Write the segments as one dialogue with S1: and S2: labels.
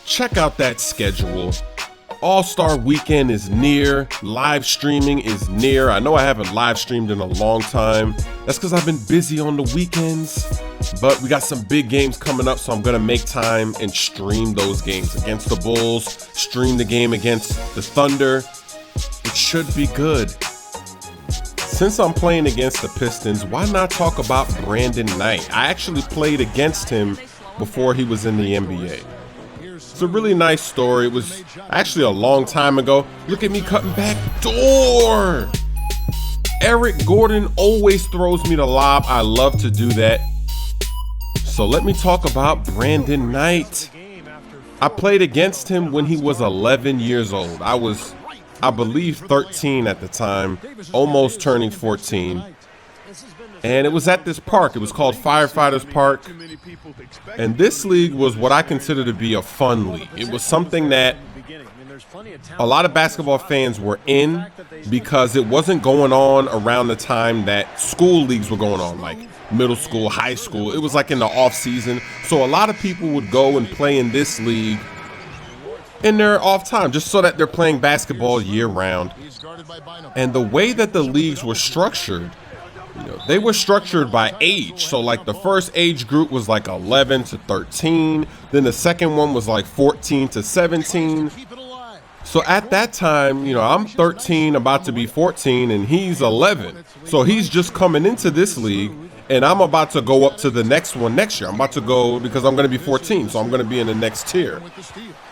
S1: check out that schedule. All-Star Weekend is near, live streaming is near. I know I haven't live streamed in a long time. That's because I've been busy on the weekends, but we got some big games coming up, so I'm gonna make time and stream those games. Against the Bulls, stream the game against the Thunder. It should be good. Since I'm playing against the Pistons, why not talk about Brandon Knight? I actually played against him before he was in the NBA. It's a really nice story. It was actually a long time ago. Look at me cutting back door. Eric Gordon always throws me the lob. I love to do that. So let me talk about Brandon Knight. I played against him when he was 11 years old. I was, I believe, 13 at the time, almost turning 14. And it was at this park. It was called Firefighters Park. And this league was what I consider to be a fun league. It was something that a lot of basketball fans were in because it wasn't going on around the time that school leagues were going on, like middle school, high school. It was like in the off season. So a lot of people would go and play in this league in their off time, just so that they're playing basketball year round. And the way that the leagues were structured, they were structured by age. So like the first age group was like 11 to 13. Then the second one was like 14 to 17. So at that time, I'm 13, about to be 14, and he's 11. So he's just coming into this league, and I'm about to go up to the next one next year. I'm about to go because I'm going to be 14, so I'm going to be in the next tier.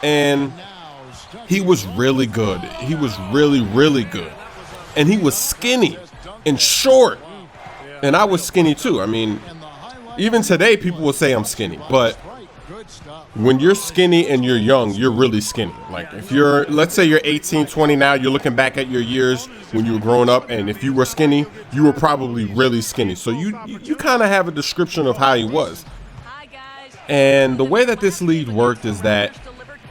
S1: And he was really good. He was really, really good. And he was skinny and short. And I was skinny too. I mean, even today people will say I'm skinny, but when you're skinny and you're young, you're really skinny. Like if you're, let's say you're 18, 20 now, you're looking back at your years when you were growing up, and if you were skinny, you were probably really skinny. So you kind of have a description of how he was. And the way that this league worked is that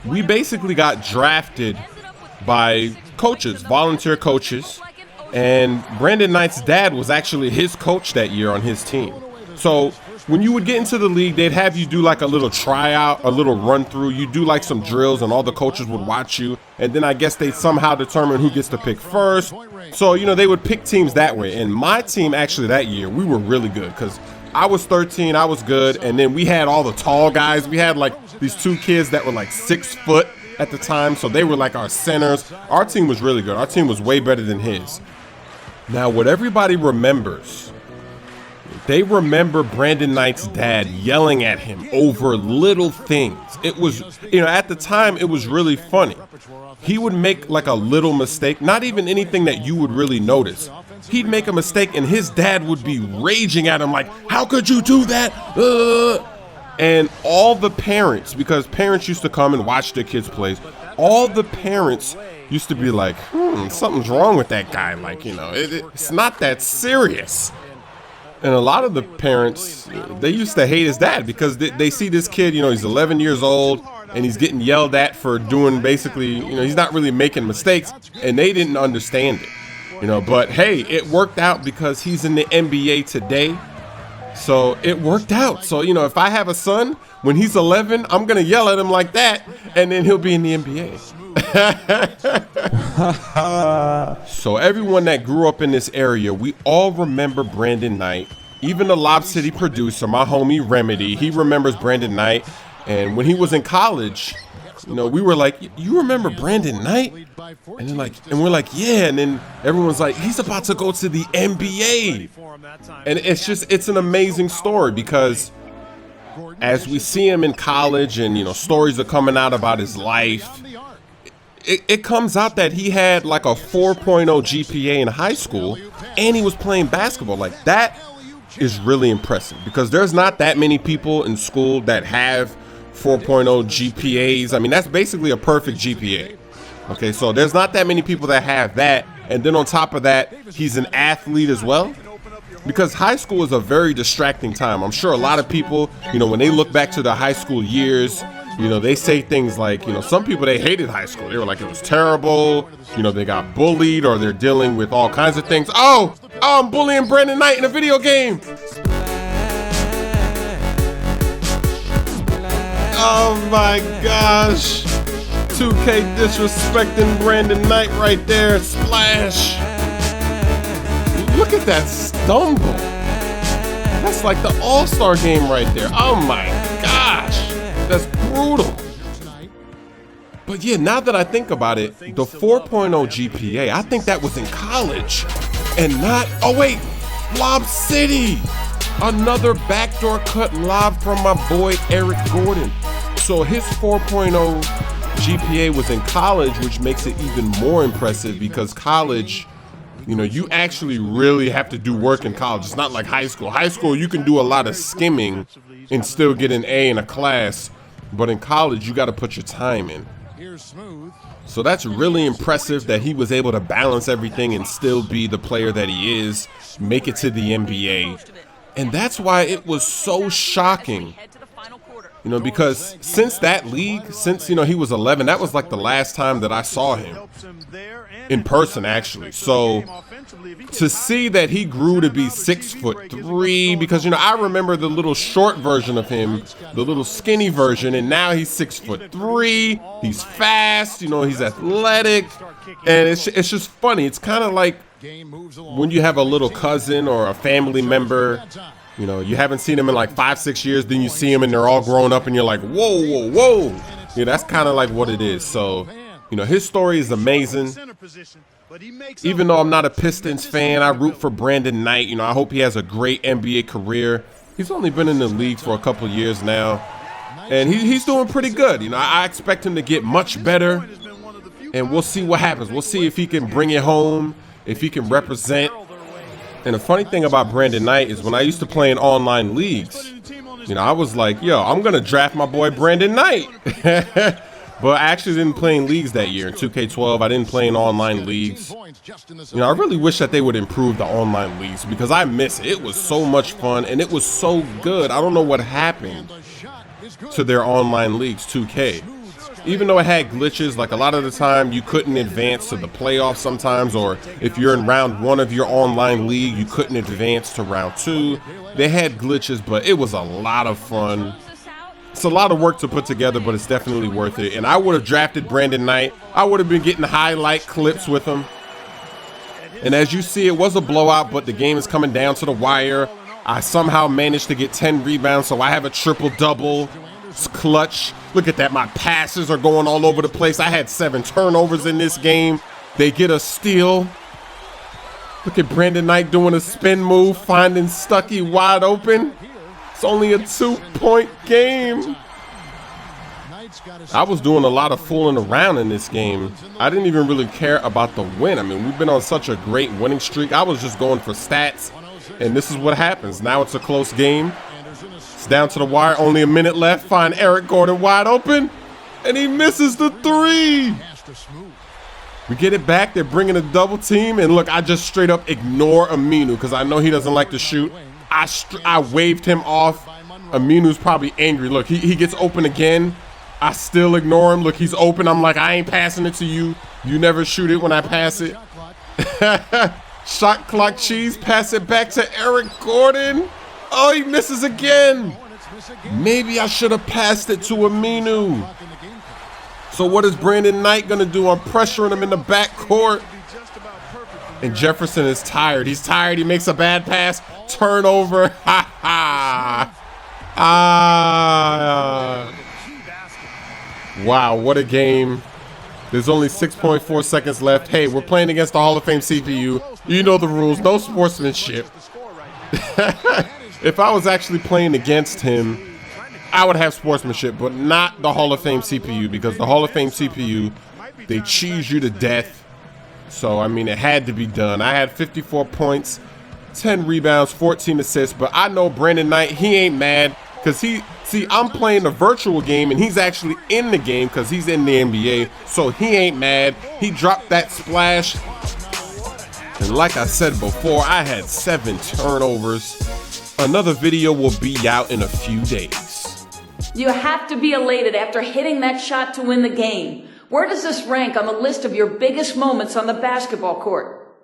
S1: we basically got drafted by coaches, volunteer coaches. And Brandon Knight's dad was actually his coach that year on his team. So when you would get into the league, they'd have you do like a little tryout, a little run through. You do like some drills, and all the coaches would watch you. And then I guess they'd somehow determine who gets to pick first. So, they would pick teams that way. And my team actually that year, we were really good because I was 13, I was good. And then we had all the tall guys. We had like these two kids that were like 6 foot at the time. So they were like our centers. Our team was really good. Our team was way better than his. Now, what everybody remembers, they remember Brandon Knight's dad yelling at him over little things. It was, at the time, it was really funny. He would make like a little mistake, not even anything that you would really notice. He'd make a mistake and his dad would be raging at him like, how could you do that? And all the parents, because parents used to come and watch their kids play, all the parents used to be like, something's wrong with that guy. Like, it's not that serious. And a lot of the parents, they used to hate his dad because they see this kid, he's 11 years old and he's getting yelled at for doing basically, he's not really making mistakes, and they didn't understand it, but hey, it worked out because he's in the NBA today. So it worked out. So, if I have a son, when he's 11, I'm going to yell at him like that, and then he'll be in the NBA. So everyone that grew up in this area, we all remember Brandon Knight. Even the Lob City producer, my homie Remedy, he remembers Brandon Knight. And when he was in college, we were like, you remember Brandon Knight? And we're like, yeah. And then everyone's like, he's about to go to the NBA. And it's an amazing story because as we see him in college and, stories are coming out about his life, it comes out that he had like a 4.0 GPA in high school and he was playing basketball. Like, that is really impressive because there's not that many people in school that have 4.0 GPAs. I mean, that's basically a perfect GPA. Okay, so there's not that many people that have that. And then on top of that, he's an athlete as well. Because high school is a very distracting time. I'm sure a lot of people, when they look back to their high school years, they say things like, some people, they hated high school. They were like, it was terrible. They got bullied or they're dealing with all kinds of things. Oh, I'm bullying Brandon Knight in a video game. Oh my gosh. 2K disrespecting Brandon Knight right there. Splash. Look at that stumble. That's like the All-Star game right there. Oh my gosh. That's brutal. But yeah, now that I think about it, the 4.0 GPA, I think that was in college and not, oh wait, Lob City. Another backdoor cut live from my boy Eric Gordon. So his 4.0 GPA was in college, which makes it even more impressive because college, you know, you actually really have to do work in college. It's not like high school. High school, you can do a lot of skimming and still get an A in a class. But in college, you got to put your time in. So that's really impressive that he was able to balance everything and still be the player that he is, make it to the NBA. And that's why it was so shocking, you know, because since that league, since, you know, he was 11, that was like the last time that I saw him in person, actually. So to see that he grew to be 6'3", because, you know, I remember the little short version of him, the little skinny version, and now he's 6'3". He's fast, you know, he's athletic, and it's just funny. It's kind of like when you have a little cousin or a family member, you know, you haven't seen them in like 5-6 years, then you see them and they're all grown up and you're like, whoa, whoa, whoa. Yeah, that's kind of like what it is. So, you know, his story is amazing. Even though I'm not a Pistons fan, I root for Brandon Knight. You know, I hope he has a great NBA career. He's only been in the league for a couple years now, and he's doing pretty good. You know, I expect him to get much better, and we'll see what happens. We'll see if he can bring it home, if he can represent. And the funny thing about Brandon Knight is when I used to play in online leagues, you know, I was like, yo, I'm going to draft my boy Brandon Knight. But I actually didn't play in leagues that year. In 2K12, I didn't play in online leagues. You know, I really wish that they would improve the online leagues because I miss it. It was so much fun and it was so good. I don't know what happened to their online leagues, 2K. Even though it had glitches, like a lot of the time you couldn't advance to the playoffs sometimes, or if you're in round 1 of your online league, you couldn't advance to round 2. They had glitches, but it was a lot of fun. It's a lot of work to put together, but it's definitely worth it. And I would have drafted Brandon Knight. I would have been getting highlight clips with him. And as you see, it was a blowout, but the game is coming down to the wire. I somehow managed to get 10 rebounds, so I have a triple-double. It's clutch. Look at that. My passes are going all over the place. I had 7 turnovers in this game. They get a steal. Look at Brandon Knight doing a spin move, finding Stuckey wide open. It's only a 2-point game. I was doing a lot of fooling around in this game. I didn't even really care about the win. I mean, we've been on such a great winning streak. I was just going for stats, and this is what happens. Now it's a close game. It's down to the wire. Only a minute left. Find Eric Gordon wide open, and he misses the 3. We get it back. They're bringing a double team, and look, I just straight up ignore Aminu because I know he doesn't like to shoot. I waved him off. Aminu's probably angry. Look, he gets open again. I still ignore him. Look, he's open. I'm like, I ain't passing it to you. You never shoot it when I pass it. Shot clock cheese. Pass it back to Eric Gordon. Oh, he misses again. Maybe I should have passed it to Aminu. So what is Brandon Knight going to do? I'm pressuring him in the backcourt. And Jefferson is tired. He's tired. He makes a bad pass. Turnover. Ha ha. Wow, what a game. There's only 6.4 seconds left. Hey, we're playing against the Hall of Fame CPU. You know the rules. No sportsmanship. If I was actually playing against him, I would have sportsmanship, but not the Hall of Fame CPU, because the Hall of Fame CPU, they cheese you to death. So, I mean, it had to be done. I had 54 points, 10 rebounds, 14 assists, but I know Brandon Knight, he ain't mad because I'm playing the virtual game and he's actually in the game because he's in the NBA, so he ain't mad. He dropped that splash. And like I said before, I had 7 turnovers. Another video will be out in a few days.
S2: You have to be elated after hitting that shot to win the game. Where does this rank on the list of your biggest moments on the basketball court?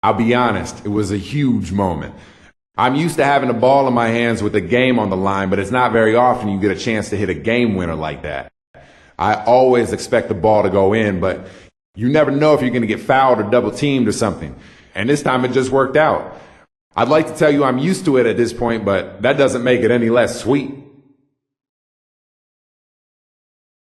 S3: I'll be honest, it was a huge moment. I'm used to having the ball in my hands with the game on the line, but it's not very often you get a chance to hit a game winner like that. I always expect the ball to go in, but you never know if you're going to get fouled or double teamed or something. And this time it just worked out. I'd like to tell you I'm used to it at this point, but that doesn't make it any less sweet.